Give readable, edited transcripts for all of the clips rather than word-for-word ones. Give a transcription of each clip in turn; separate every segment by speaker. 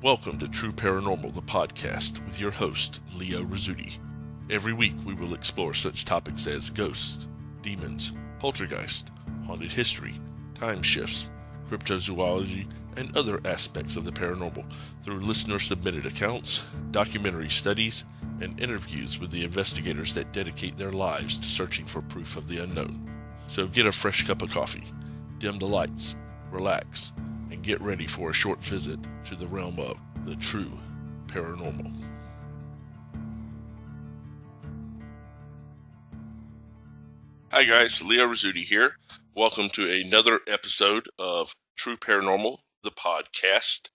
Speaker 1: Welcome to True Paranormal, the podcast, with your host, Leo Rizzuti. Every week we will explore such topics as ghosts, demons, poltergeist, haunted history, time shifts, cryptozoology, and other aspects of the paranormal through listener-submitted accounts, documentary studies, and interviews with the investigators that dedicate their lives to searching for proof of the unknown. So get a fresh cup of coffee, dim the lights, relax, and get ready for a short visit to the realm of the true paranormal. Hi guys, Leo Rizzuti here. Welcome to another episode of True Paranormal, the podcast.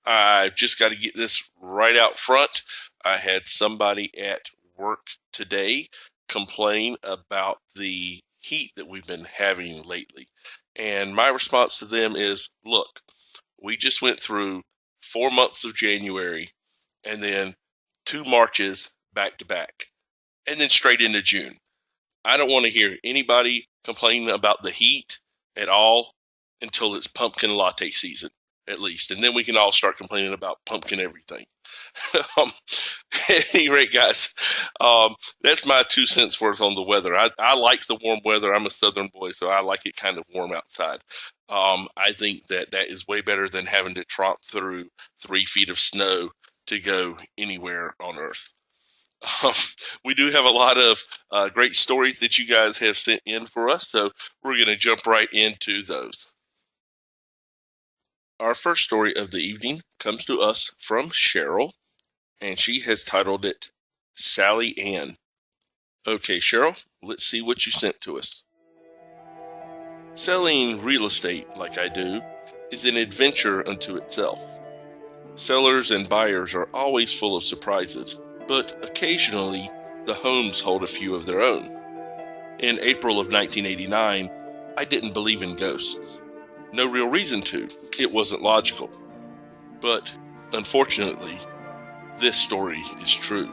Speaker 1: I just got to get this right out front. I had somebody at work today complain about the heat that we've been having lately. And my response to them is, look, we just went through 4 months of January and then 2 Marches back to back and then straight into June. I don't want to hear anybody complaining about the heat at all until it's pumpkin latte season, at least. And then we can all start complaining about pumpkin everything. At any rate, guys, that's my 2 cents worth on the weather. I like the warm weather. I'm a southern boy, so I like it kind of warm outside. I think that is way better than having to tromp through 3 feet of snow to go anywhere on Earth. We do have a lot of great stories that you guys have sent in for us, so we're going to jump right into those. Our first story of the evening comes to us from Cheryl, and she has titled it Sally Ann. Okay, Cheryl, let's see what you sent to us. Selling real estate, like I do, is an adventure unto itself. Sellers and buyers are always full of surprises, but occasionally the homes hold a few of their own. In April of 1989, I didn't believe in ghosts. No real reason to. It wasn't logical. But, unfortunately, this story is true.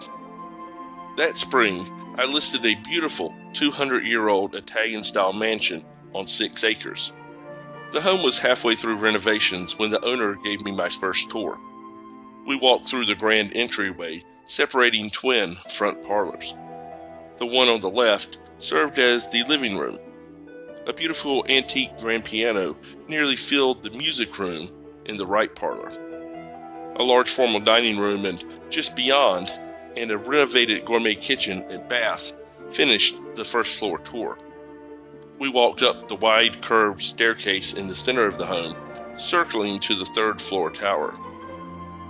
Speaker 1: That spring, I listed a beautiful 200-year-old Italian-style mansion on 6 acres. The home was halfway through renovations when the owner gave me my first tour. We walked through the grand entryway, separating twin front parlors. The one on the left served as the living room. A beautiful antique grand piano nearly filled the music room in the right parlor. A large formal dining room and just beyond, and a renovated gourmet kitchen and bath finished the first floor tour. We walked up the wide curved staircase in the center of the home, circling to the 3rd floor tower.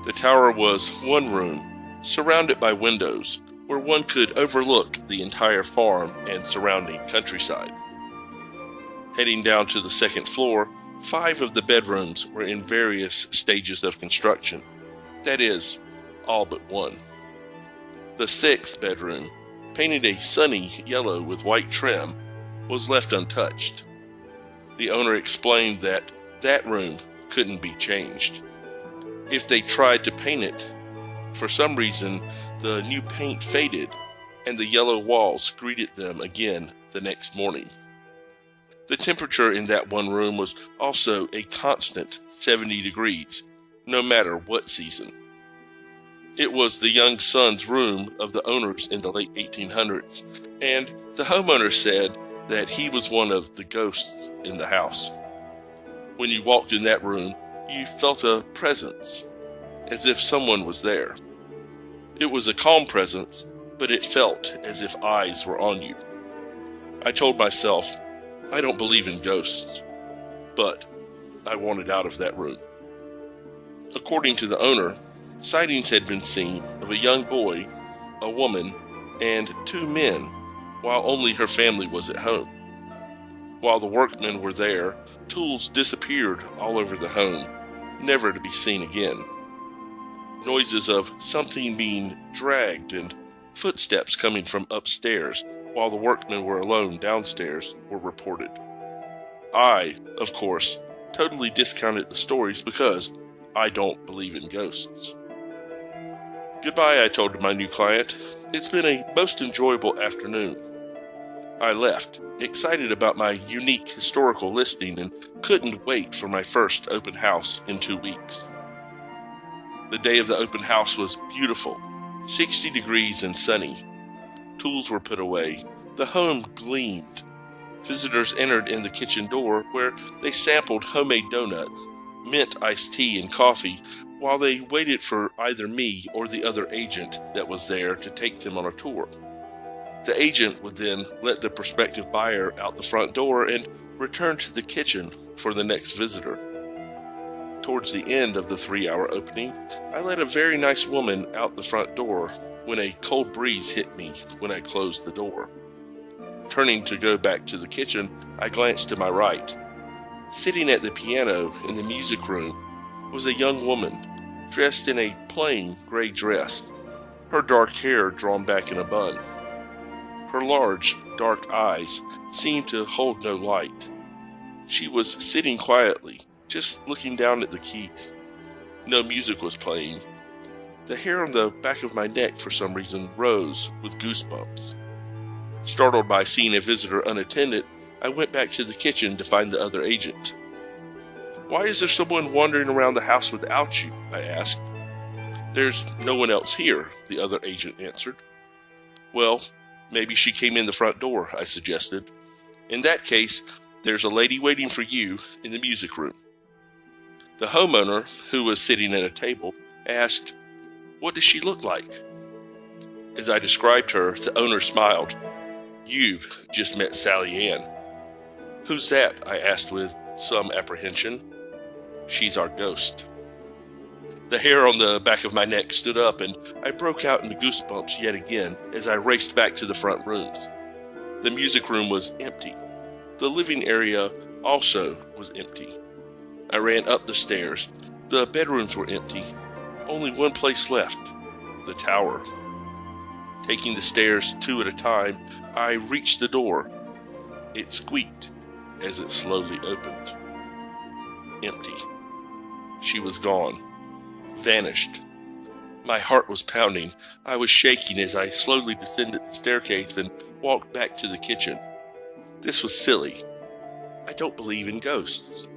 Speaker 1: The tower was one room, surrounded by windows, where one could overlook the entire farm and surrounding countryside. Heading down to the 2nd floor, 5 of the bedrooms were in various stages of construction. That is, all but one. The 6th bedroom, painted a sunny yellow with white trim, was left untouched. The owner explained that room couldn't be changed. If they tried to paint it, for some reason, the new paint faded and the yellow walls greeted them again the next morning. The temperature in that one room was also a constant 70 degrees, no matter what season. It was the young son's room of the owners in the late 1800s, and the homeowner said that he was one of the ghosts in the house. When you walked in that room, you felt a presence, as if someone was there. It was a calm presence, but it felt as if eyes were on you. I told myself, I don't believe in ghosts, but I wanted out of that room. According to the owner, sightings had been seen of a young boy, a woman, and 2 men, while only her family was at home. While the workmen were there, tools disappeared all over the home, never to be seen again. Noises of something being dragged and footsteps coming from upstairs while the workmen were alone downstairs were reported. I, of course, totally discounted the stories because I don't believe in ghosts. Goodbye, I told my new client. It's been a most enjoyable afternoon. I left, excited about my unique historical listing and couldn't wait for my first open house in 2 weeks. The day of the open house was beautiful, 60 degrees and sunny. Tools were put away. The home gleamed. Visitors entered in the kitchen door, where they sampled homemade donuts, mint iced tea, and coffee while they waited for either me or the other agent that was there to take them on a tour. The agent would then let the prospective buyer out the front door and return to the kitchen for the next visitor. Towards the end of the 3-hour opening, I let a very nice woman out the front door when a cold breeze hit me when I closed the door. Turning to go back to the kitchen, I glanced to my right. Sitting at the piano in the music room was a young woman, dressed in a plain gray dress, her dark hair drawn back in a bun. Her large, dark eyes seemed to hold no light. She was sitting quietly, just looking down at the keys. No music was playing. The hair on the back of my neck, for some reason, rose with goosebumps. Startled by seeing a visitor unattended, I went back to the kitchen to find the other agent. "Why is there someone wandering around the house without you?" I asked. "There's no one else here," the other agent answered. "Well, maybe she came in the front door," I suggested. "In that case, there's a lady waiting for you in the music room." The homeowner, who was sitting at a table, asked, "What does she look like?" As I described her, the owner smiled. "You've just met Sally Ann." "Who's that?" I asked with some apprehension. "She's our ghost." The hair on the back of my neck stood up, and I broke out into goosebumps yet again as I raced back to the front rooms. The music room was empty. The living area also was empty. I ran up the stairs. The bedrooms were empty. Only one place left, the tower. Taking the stairs 2 at a time, I reached the door. It squeaked as it slowly opened. Empty. She was gone. Vanished. My heart was pounding. I was shaking as I slowly descended the staircase and walked back to the kitchen. This was silly. I don't believe in ghosts.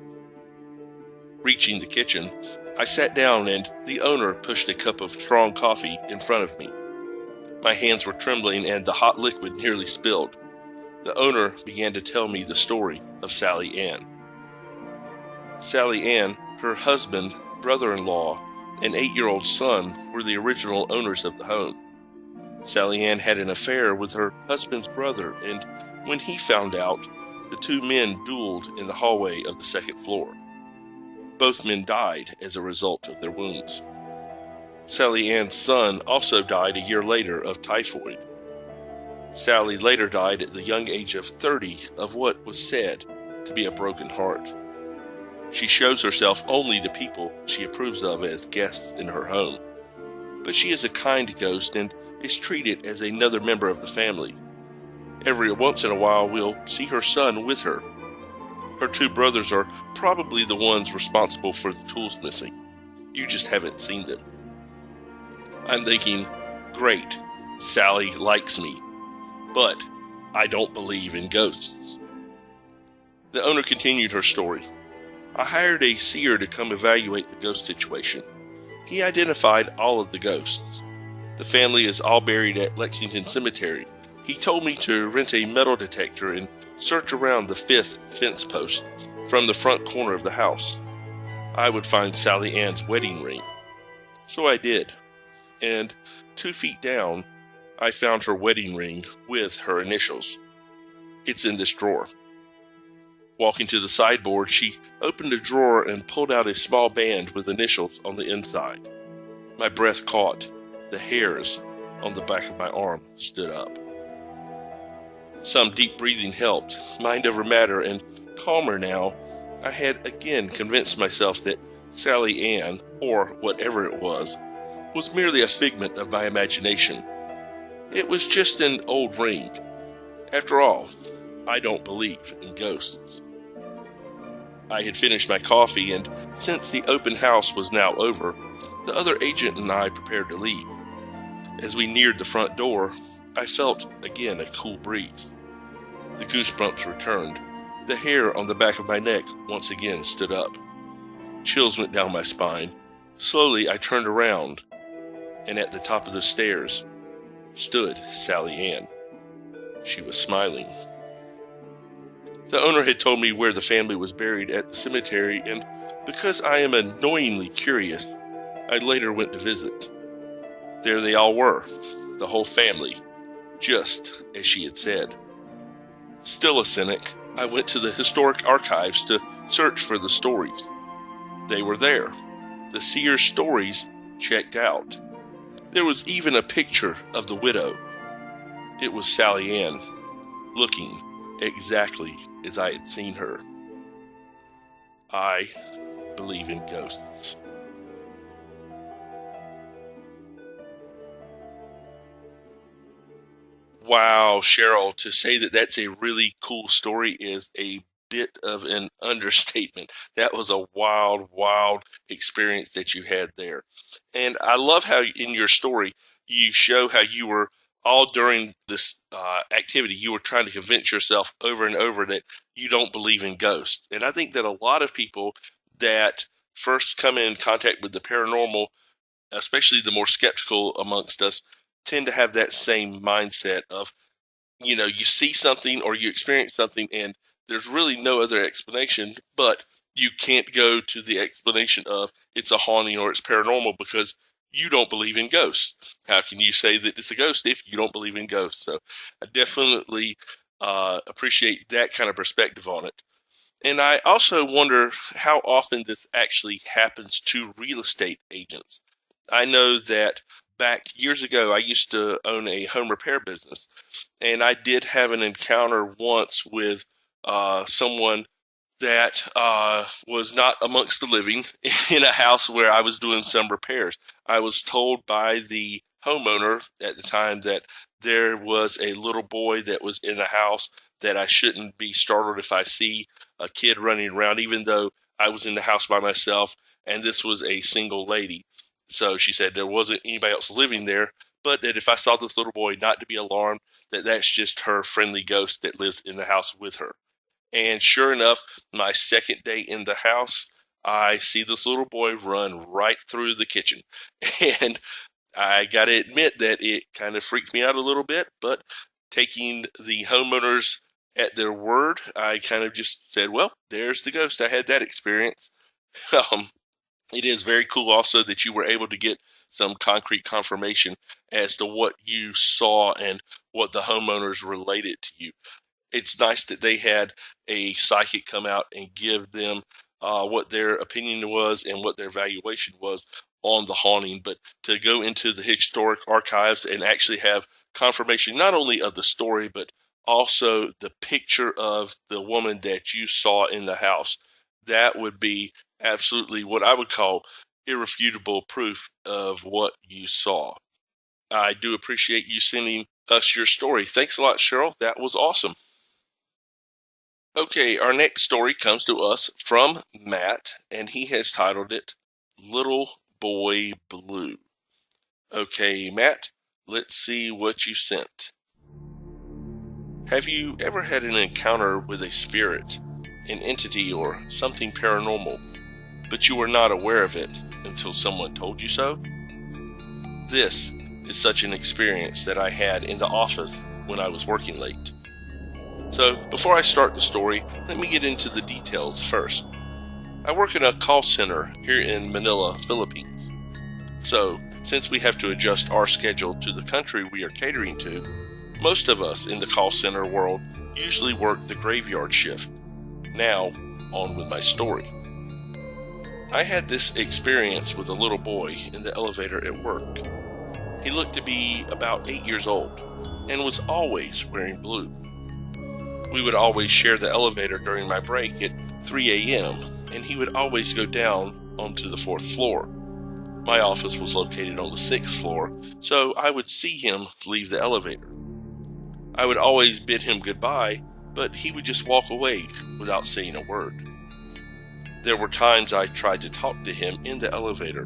Speaker 1: Reaching the kitchen, I sat down and the owner pushed a cup of strong coffee in front of me. My hands were trembling and the hot liquid nearly spilled. The owner began to tell me the story of Sally Ann. Sally Ann, her husband, brother-in-law, and 8-year-old son were the original owners of the home. Sally Ann had an affair with her husband's brother, and when he found out, the 2 men dueled in the hallway of the 2nd floor. Both men died as a result of their wounds. Sally Ann's son also died a year later of typhoid. Sally later died at the young age of 30 of what was said to be a broken heart. She shows herself only to people she approves of as guests in her home. But she is a kind ghost and is treated as another member of the family. Every once in a while we'll see her son with her. Her 2 brothers are probably the ones responsible for the tools missing. You just haven't seen them. I'm thinking, great, Sally likes me, but I don't believe in ghosts. The owner continued her story. I hired a seer to come evaluate the ghost situation. He identified all of the ghosts. The family is all buried at Lexington Cemetery. He told me to rent a metal detector and search around the 5th fence post from the front corner of the house. I would find Sally Ann's wedding ring. So I did. And 2 feet down, I found her wedding ring with her initials. It's in this drawer. Walking to the sideboard, she opened a drawer and pulled out a small band with initials on the inside. My breath caught. The hairs on the back of my arm stood up. Some deep breathing helped, mind over matter, and calmer now, I had again convinced myself that Sally Ann, or whatever it was merely a figment of my imagination. It was just an old ring. After all, I don't believe in ghosts. I had finished my coffee, and since the open house was now over, the other agent and I prepared to leave. As we neared the front door, I felt again a cool breeze. The goosebumps returned. The hair on the back of my neck once again stood up. Chills went down my spine. Slowly, I turned around, and at the top of the stairs stood Sally Ann. She was smiling. The owner had told me where the family was buried at the cemetery, and because I am annoyingly curious, I later went to visit. There they all were, the whole family, just as she had said. Still a cynic, I went to the historic archives to search for the stories. They were there. The seer's stories checked out. There was even a picture of the widow. It was Sally Ann, looking exactly as I had seen her. I believe in ghosts. Wow, Cheryl, to say that that's a really cool story is a bit of an understatement. That was a wild, wild experience that you had there. And I love how in your story, you show how you were all during this activity, you were trying to convince yourself over and over that you don't believe in ghosts. And I think that a lot of people that first come in contact with the paranormal, especially the more skeptical amongst us, tend to have that same mindset of, you see something or you experience something and there's really no other explanation, but you can't go to the explanation of it's a haunting or it's paranormal because you don't believe in ghosts. How can you say that it's a ghost if you don't believe in ghosts? So I definitely appreciate that kind of perspective on it. And I also wonder how often this actually happens to real estate agents. I know that back years ago, I used to own a home repair business, and I did have an encounter once with someone that was not amongst the living in a house where I was doing some repairs. I was told by the homeowner at the time that there was a little boy that was in the house, that I shouldn't be startled if I see a kid running around, even though I was in the house by myself and this was a single lady. So she said there wasn't anybody else living there, but that if I saw this little boy, not to be alarmed, that that's just her friendly ghost that lives in the house with her. And sure enough, my second day in the house, I see this little boy run right through the kitchen. And I got to admit that it kind of freaked me out a little bit, but taking the homeowners at their word, I kind of just said, well, there's the ghost. I had that experience. Um, it is very cool also that you were able to get some concrete confirmation as to what you saw and what the homeowners related to you. It's nice that they had a psychic come out and give them what their opinion was and what their valuation was on the haunting, but to go into the historic archives and actually have confirmation not only of the story, but also the picture of the woman that you saw in the house. That would be absolutely what I would call irrefutable proof of what you saw. I do appreciate you sending us your story. Thanks a lot, Cheryl. That was awesome. Okay, our next story comes to us from Matt, and he has titled it Little Boy Blue. Okay, Matt, let's see what you sent. Have you ever had an encounter with a spirit, an entity, or something paranormal, but you were not aware of it until someone told you so? This is such an experience that I had in the office when I was working late. So, before I start the story, let me get into the details first. I work in a call center here in Manila, Philippines. So, since we have to adjust our schedule to the country we are catering to, most of us in the call center world usually work the graveyard shift. Now, on with my story. I had this experience with a little boy in the elevator at work. He looked to be about 8 years old and was always wearing blue. We would always share the elevator during my break at 3 a.m., and he would always go down onto the 4th floor. My office was located on the 6th floor, so I would see him leave the elevator. I would always bid him goodbye, but he would just walk away without saying a word. There were times I tried to talk to him in the elevator,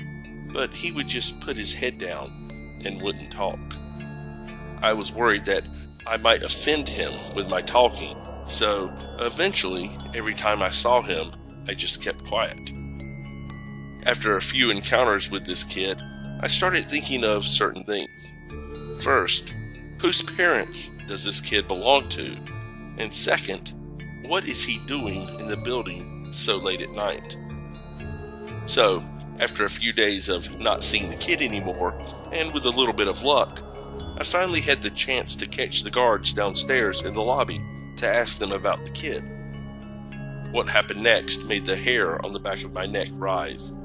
Speaker 1: but he would just put his head down and wouldn't talk. I was worried that I might offend him with my talking, so eventually, every time I saw him, I just kept quiet. After a few encounters with this kid, I started thinking of certain things. First, whose parents does this kid belong to? And second, what is he doing in the building so late at night? So, after a few days of not seeing the kid anymore, and with a little bit of luck, I finally had the chance to catch the guards downstairs in the lobby to ask them about the kid. What happened next made the hair on the back of my neck rise.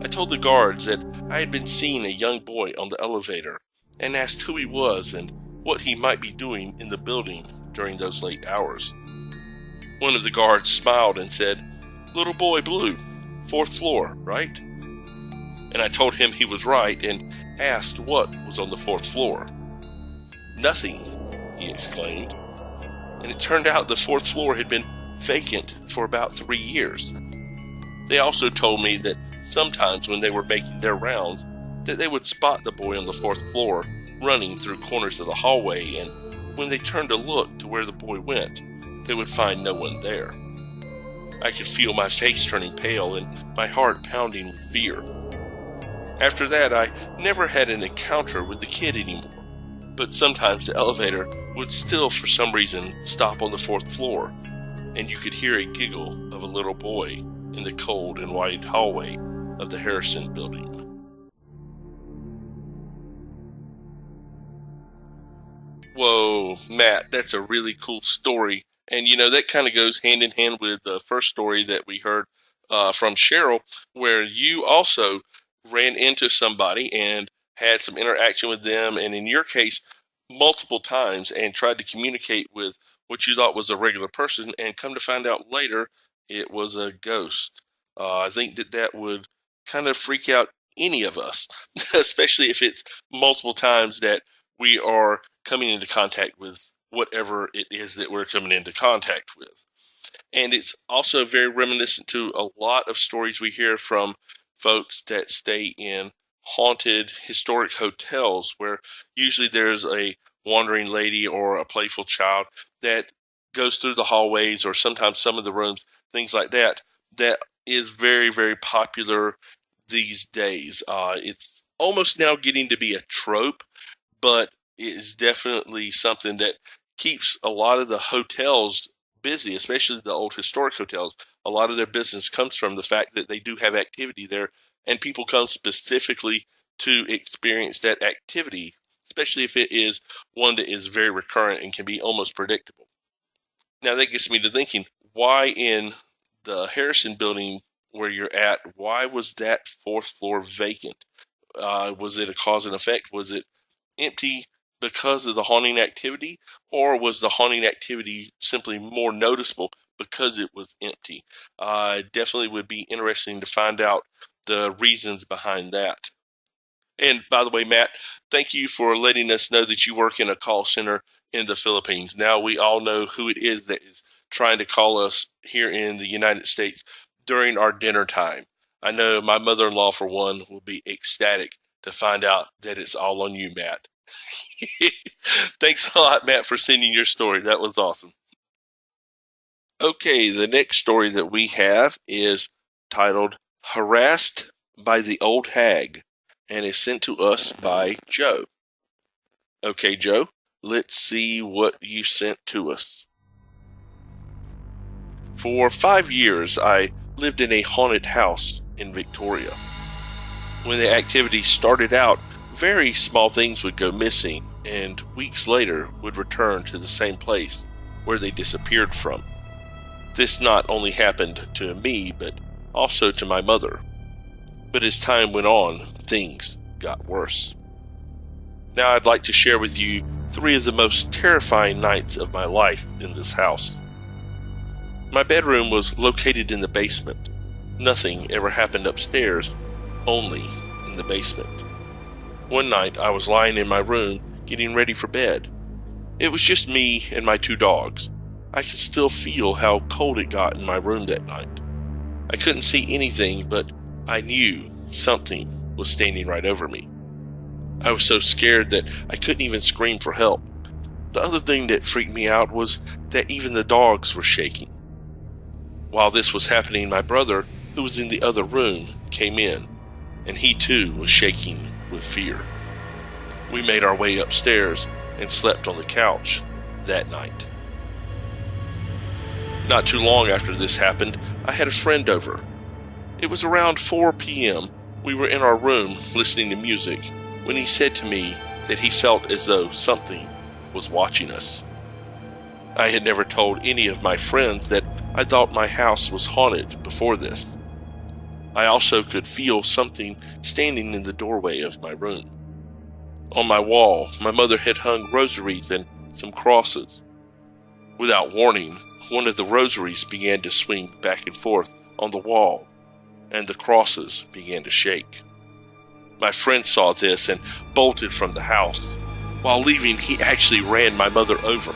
Speaker 1: I told the guards that I had been seeing a young boy on the elevator and asked who he was and what he might be doing in the building during those late hours. One of the guards smiled and said, "Little boy blue, 4th floor, right?" And I told him he was right and asked what was on the 4th floor. "Nothing," he exclaimed. And it turned out the 4th floor had been vacant for about 3 years. They also told me that sometimes when they were making their rounds, that they would spot the boy on the 4th floor running through corners of the hallway, and when they turned to look to where the boy went, they would find no one there. I could feel my face turning pale and my heart pounding with fear. After that, I never had an encounter with the kid anymore, but sometimes the elevator would still for some reason stop on the 4th floor, and you could hear a giggle of a little boy in the cold and wide hallway of the Harrison building. Whoa, Matt, that's a really cool story. And that kind of goes hand in hand with the first story that we heard from Cheryl, where you also ran into somebody and had some interaction with them, and in your case, multiple times, and tried to communicate with what you thought was a regular person, and come to find out later it was a ghost. I think that would kind of freak out any of us, especially if it's multiple times that we are coming into contact with whatever it is that we're coming into contact with. And it's also very reminiscent to a lot of stories we hear from folks that stay in haunted historic hotels, where usually there's a wandering lady or a playful child that goes through the hallways, or sometimes some of the rooms, things like that, that is very, very popular these days. It's almost now getting to be a trope, but it is definitely something that keeps a lot of the hotels busy, especially the old historic hotels. A lot of their business comes from the fact that they do have activity there, and people come specifically to experience that activity, especially if it is one that is very recurrent and can be almost predictable. Now that gets me to thinking, why in the Harrison building where you're at, why was that 4th floor vacant? Was it a cause and effect? Was it empty because of the haunting activity, or was the haunting activity simply more noticeable because it was empty? Definitely would be interesting to find out the reasons behind that. And by the way, Matt, thank you for letting us know that you work in a call center in the Philippines. Now we all know who it is that is trying to call us here in the United States during our dinner time. I know my mother-in-law, for one, will be ecstatic to find out that it's all on you, Matt. Thanks a lot, Matt, for sending your story. That was awesome. Okay, the next story that we have is titled Harassed by the Old Hag, and is sent to us by Joe. Okay, Joe, let's see what you sent to us. For 5 years, I lived in a haunted house in Victoria. When the activity started out, very small things would go missing, and weeks later would return to the same place where they disappeared from. This not only happened to me, but also to my mother. But as time went on, things got worse. Now I'd like to share with you 3 of the most terrifying nights of my life in this house. My bedroom was located in the basement. Nothing ever happened upstairs, only in the basement. One night I was lying in my room getting ready for bed. It was just me and my 2 dogs. I could still feel how cold it got in my room that night. I couldn't see anything, but I knew something was standing right over me. I was so scared that I couldn't even scream for help. The other thing that freaked me out was that even the dogs were shaking. While this was happening, my brother, who was in the other room, came in, and he too was shaking with fear. We made our way upstairs and slept on the couch that night. Not too long after this happened, I had a friend over. It was around 4 p.m. We were in our room listening to music when he said to me that he felt as though something was watching us. I had never told any of my friends that I thought my house was haunted before this. I also could feel something standing in the doorway of my room. On my wall, my mother had hung rosaries and some crosses. Without warning, one of the rosaries began to swing back and forth on the wall, and the crosses began to shake. My friend saw this and bolted from the house. While leaving, he actually ran my mother over.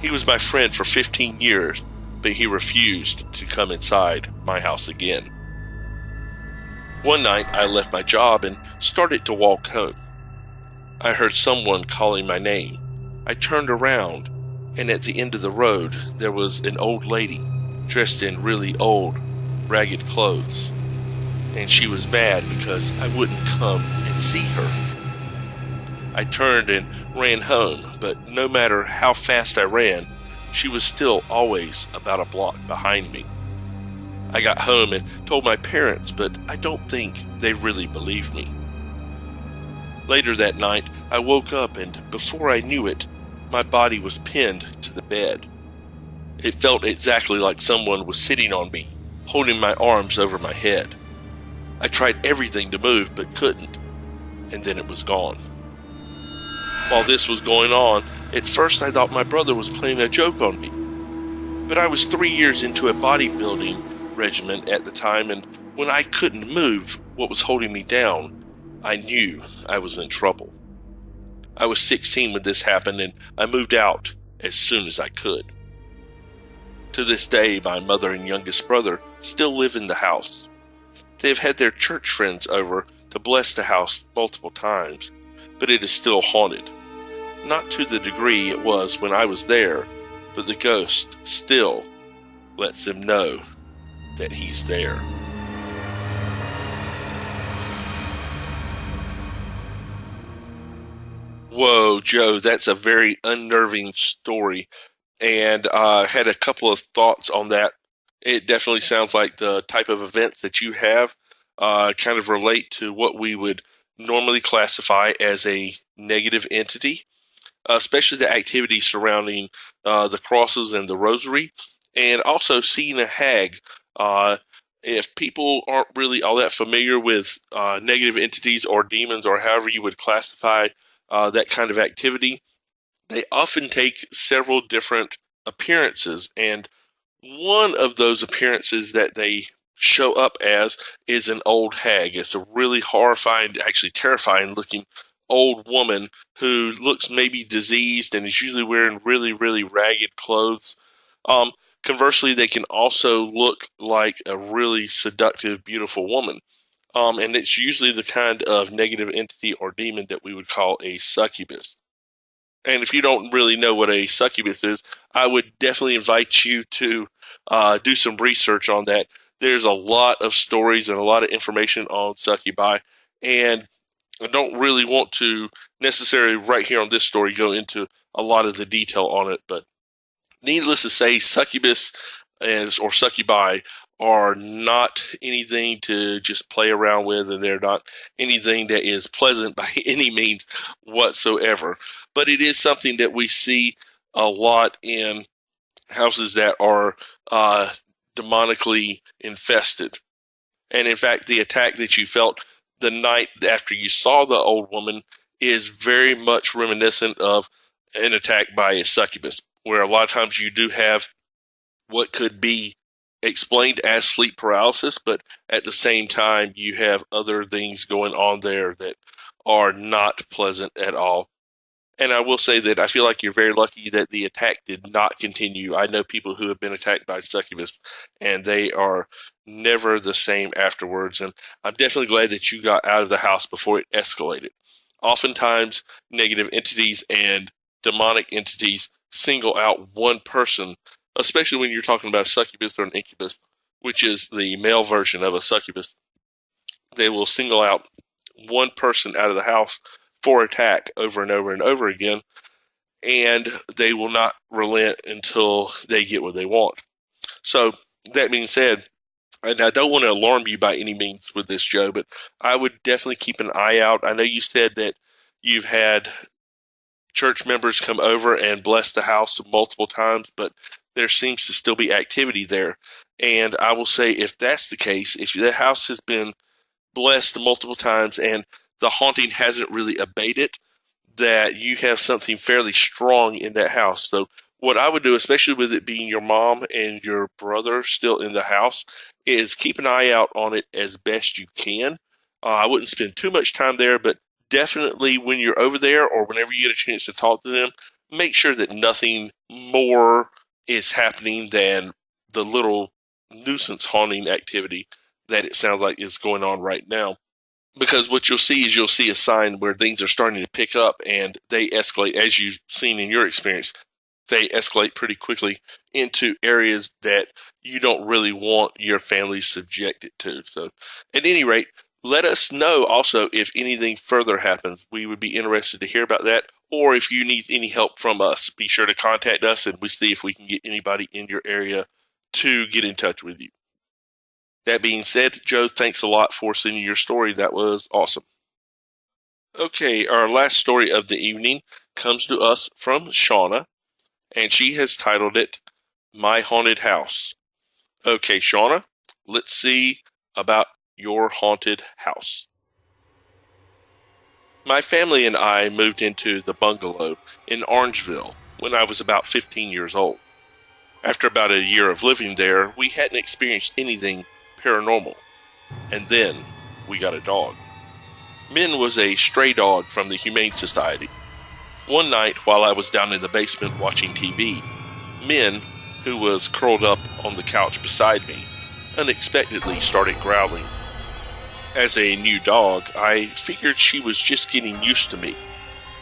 Speaker 1: He was my friend for 15 years, but he refused to come inside my house again. One night, I left my job and started to walk home. I heard someone calling my name. I turned around, and at the end of the road, there was an old lady dressed in really old, ragged clothes. And she was mad because I wouldn't come and see her. I turned and ran home, but no matter how fast I ran, she was still always about a block behind me. I got home and told my parents, but I don't think they really believed me. Later that night, I woke up and before I knew it, my body was pinned to the bed. It felt exactly like someone was sitting on me, holding my arms over my head. I tried everything to move but couldn't, and then it was gone. While this was going on, at first I thought my brother was playing a joke on me. But I was 3 years into a bodybuilding regimen at the time, and when I couldn't move what was holding me down, I knew I was in trouble. I was 16 when this happened, and I moved out as soon as I could. To this day, my mother and youngest brother still live in the house. They have had their church friends over to bless the house multiple times, but it is still haunted. Not to the degree it was when I was there, but the ghost still lets them know that he's there. Whoa, Joe, that's a very unnerving story. And I had a couple of thoughts on that. It definitely sounds like the type of events that you have kind of relate to what we would normally classify as a negative entity, especially the activities surrounding the crosses and the rosary, and also seeing a hag. If people aren't really all that familiar with negative entities or demons or however you would classify that kind of activity, they often take several different appearances, and one of those appearances that they show up as is an old hag. It's a really horrifying, actually terrifying looking old woman who looks maybe diseased and is usually wearing really, really ragged clothes. Conversely, they can also look like a really seductive, beautiful woman. And it's usually the kind of negative entity or demon that we would call a succubus. And if you don't really know what a succubus is, I would definitely invite you to do some research on that. There's a lot of stories and a lot of information on succubi, and I don't really want to necessarily right here on this story go into a lot of the detail on it, but needless to say, succubus or succubi are not anything to just play around with, and they're not anything that is pleasant by any means whatsoever. But it is something that we see a lot in houses that are demonically infested. And in fact, the attack that you felt the night after you saw the old woman is very much reminiscent of an attack by a succubus, where a lot of times you do have what could be explained as sleep paralysis, but at the same time, you have other things going on there that are not pleasant at all. And I will say that I feel like you're very lucky that the attack did not continue. I know people who have been attacked by succubus, and they are never the same afterwards. And I'm definitely glad that you got out of the house before it escalated. Oftentimes, negative entities and demonic entities single out one person, especially when you're talking about a succubus or an incubus. which is the male version of a succubus. They will single out one person out of the house for attack over and over and over again, and they will not relent until they get what they want. So, that being said, and I don't want to alarm you by any means with this, Joe, but I would definitely keep an eye out. I know you said that you've had church members come over and bless the house multiple times, but there seems to still be activity there. And I will say, if that's the case, if the house has been blessed multiple times and the haunting hasn't really abated, that you have something fairly strong in that house. So what I would do, especially with it being your mom and your brother still in the house, is keep an eye out on it as best you can. I wouldn't spend too much time there, but definitely when you're over there or whenever you get a chance to talk to them, make sure that nothing more is happening than the little nuisance haunting activity that it sounds like is going on right now. Because what you'll see is a sign where things are starting to pick up and they escalate, as you've seen in your experience. They escalate pretty quickly into areas that you don't really want your family subjected to. So, at any rate, let us know also if anything further happens. We would be interested to hear about that, or if you need any help from us, be sure to contact us and we see if we can get anybody in your area to get in touch with you. That being said, Joe, thanks a lot for sending your story. That was awesome. Okay, our last story of the evening comes to us from Shauna, and she has titled it, My Haunted House. Okay, Shauna, let's see about your haunted house. My family and I moved into the bungalow in Orangeville when I was about 15 years old. After about a year of living there, we hadn't experienced anything paranormal, and then we got a dog. Min was a stray dog from the Humane Society. One night while I was down in the basement watching TV, Min, who was curled up on the couch beside me, unexpectedly started growling. As a new dog, I figured she was just getting used to me,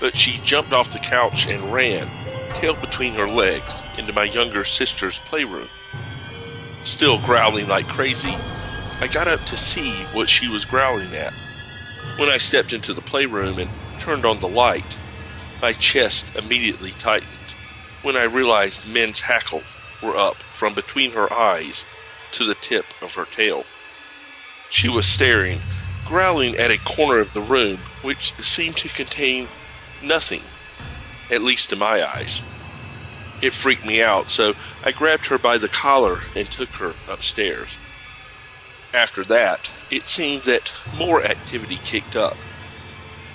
Speaker 1: but she jumped off the couch and ran, tail between her legs, into my younger sister's playroom. Still growling like crazy, I got up to see what she was growling at. When I stepped into the playroom and turned on the light, my chest immediately tightened when I realized Min's hackles were up from between her eyes to the tip of her tail. She was staring, growling at a corner of the room which seemed to contain nothing, at least to my eyes. It freaked me out, so I grabbed her by the collar and took her upstairs. After that, it seemed that more activity kicked up.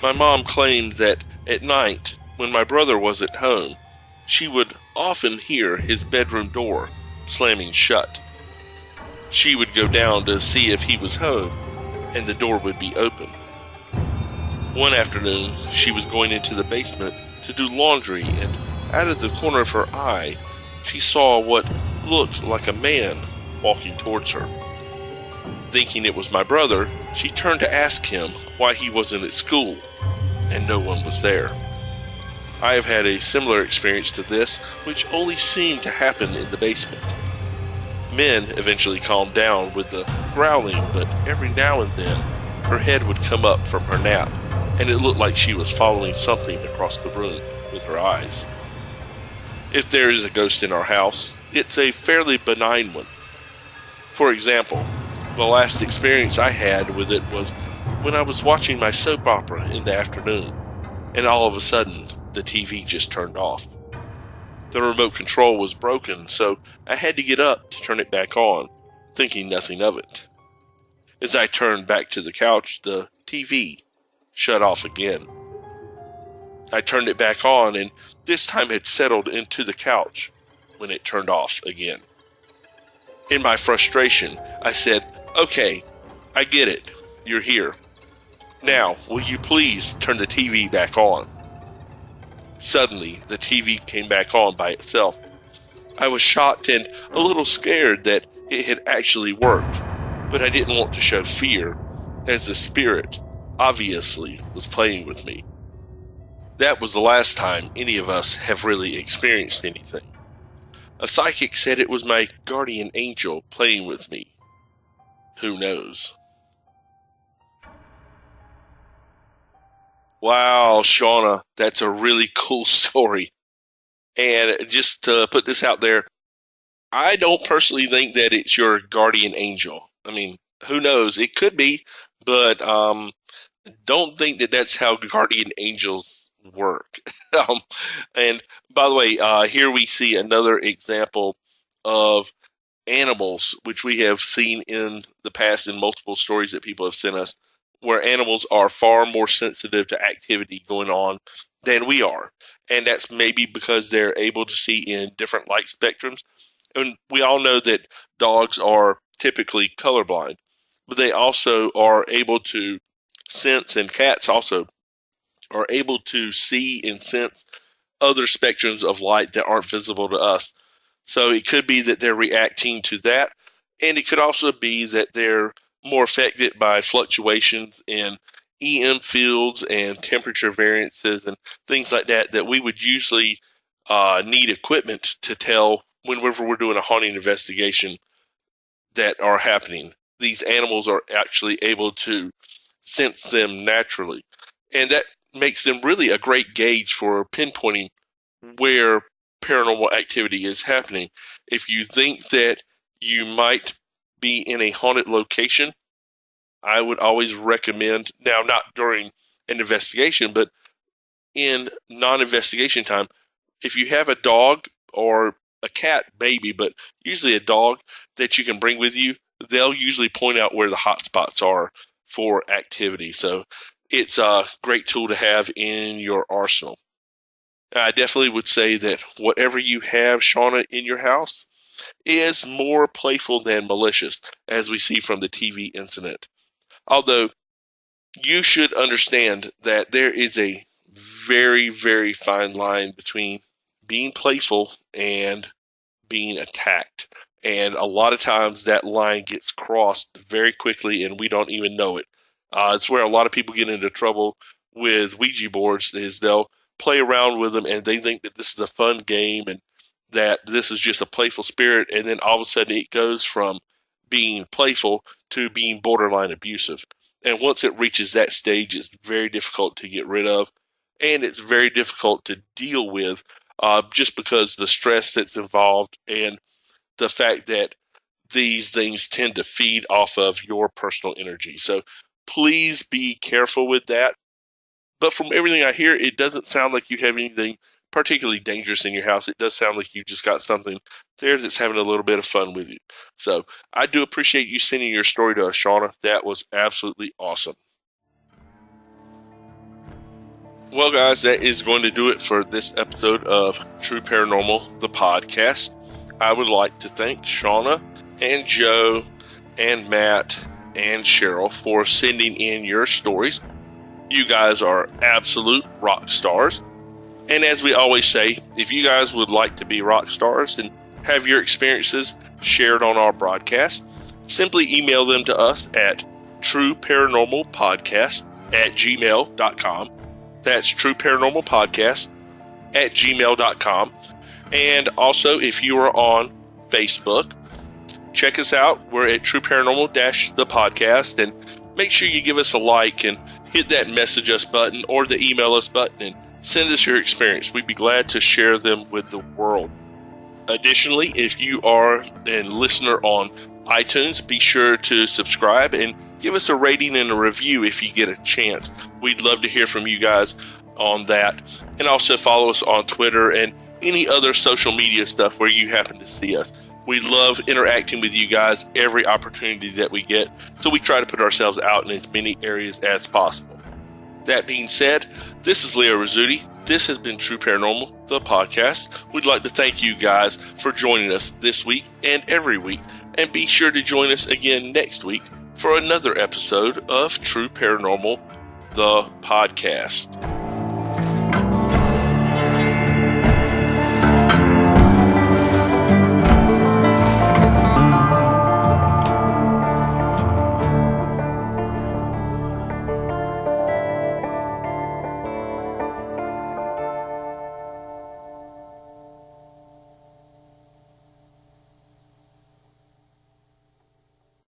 Speaker 1: My mom claimed that at night, when my brother was at home, she would often hear his bedroom door slamming shut. She would go down to see if he was home, and the door would be open. One afternoon, she was going into the basement to do laundry, and out of the corner of her eye, she saw what looked like a man walking towards her. Thinking it was my brother, she turned to ask him why he wasn't at school, and no one was there. I have had a similar experience to this, which only seemed to happen in the basement. Min eventually calmed down with the growling, but every now and then, her head would come up from her nap, and it looked like she was following something across the room with her eyes. If there is a ghost in our house, it's a fairly benign one. For example, the last experience I had with it was when I was watching my soap opera in the afternoon, and all of a sudden, the TV just turned off. The remote control was broken, so I had to get up to turn it back on, thinking nothing of it. As I turned back to the couch, the TV shut off again. I turned it back on, and this time had settled into the couch when it turned off again. In my frustration, I said, "Okay, I get it. You're here. Now, will you please turn the TV back on?" Suddenly, the TV came back on by itself. I was shocked and a little scared that it had actually worked, but I didn't want to show fear, as the spirit obviously was playing with me. That was the last time any of us have really experienced anything. A psychic said it was my guardian angel playing with me, Who knows? Wow, Shauna, that's a really cool story. And just to put this out there, I don't personally think that it's your guardian angel. I mean, who knows? It could be, but don't think that that's how guardian angels work. um, and by the way, here we see another example of animals, which we have seen in the past in multiple stories that people have sent us, where animals are far more sensitive to activity going on than we are. And that's maybe because they're able to see in different light spectrums. And we all know that dogs are typically colorblind, but they also are able to sense, and cats also are able to see and sense other spectrums of light that aren't visible to us. So it could be that they're reacting to that, and it could also be that they're more affected by fluctuations in EM fields and temperature variances and things like that that we would usually need equipment to tell whenever we're doing a haunting investigation that are happening. These animals are actually able to sense them naturally, and that makes them really a great gauge for pinpointing where paranormal activity is happening. If you think that you might be in a haunted location, I would always recommend, now not during an investigation, but in non-investigation time, if you have a dog or a cat, maybe, but usually a dog that you can bring with you, they'll usually point out where the hot spots are for activity. So it's a great tool to have in your arsenal. I definitely would say that whatever you have, Shauna, in your house is more playful than malicious, as we see from the TV incident. Although you should understand that there is a very, very fine line between being playful and being attacked. And a lot of times that line gets crossed very quickly and we don't even know it. It's where a lot of people get into trouble with Ouija boards, is they'll play around with them and they think that this is a fun game and that this is just a playful spirit. And then all of a sudden it goes from being playful to being borderline abusive. And once it reaches that stage, it's very difficult to get rid of. And it's very difficult to deal with just because the stress that's involved and the fact that these things tend to feed off of your personal energy. So please be careful with that. But from everything I hear, it doesn't sound like you have anything particularly dangerous in your house. It does sound like you just got something there that's having a little bit of fun with you. So I do appreciate you sending your story to us, Shauna. That was absolutely awesome. Well, guys, that is going to do it for this episode of True Paranormal, the podcast. I would like to thank Shauna and Joe and Matt and Cheryl for sending in your stories. You guys are absolute rock stars. And as we always say, if you guys would like to be rock stars and have your experiences shared on our broadcast, simply email them to us at trueparanormalpodcast@gmail.com. That's trueparanormalpodcast@gmail.com. And also, if you are on Facebook, check us out. We're at True Paranormal the podcast, and make sure you give us a like and hit that message us button or the email us button and send us your experience. We'd be glad to share them with the world. Additionally, if you are a listener on iTunes, be sure to subscribe and give us a rating and a review if you get a chance. We'd love to hear from you guys on that. And also follow us on Twitter and any other social media stuff where you happen to see us. We love interacting with you guys every opportunity that we get, so we try to put ourselves out in as many areas as possible. That being said, this is Leo Rizzuti. This has been True Paranormal, the podcast. We'd like to thank you guys for joining us this week and every week, and be sure to join us again next week for another episode of True Paranormal, the podcast.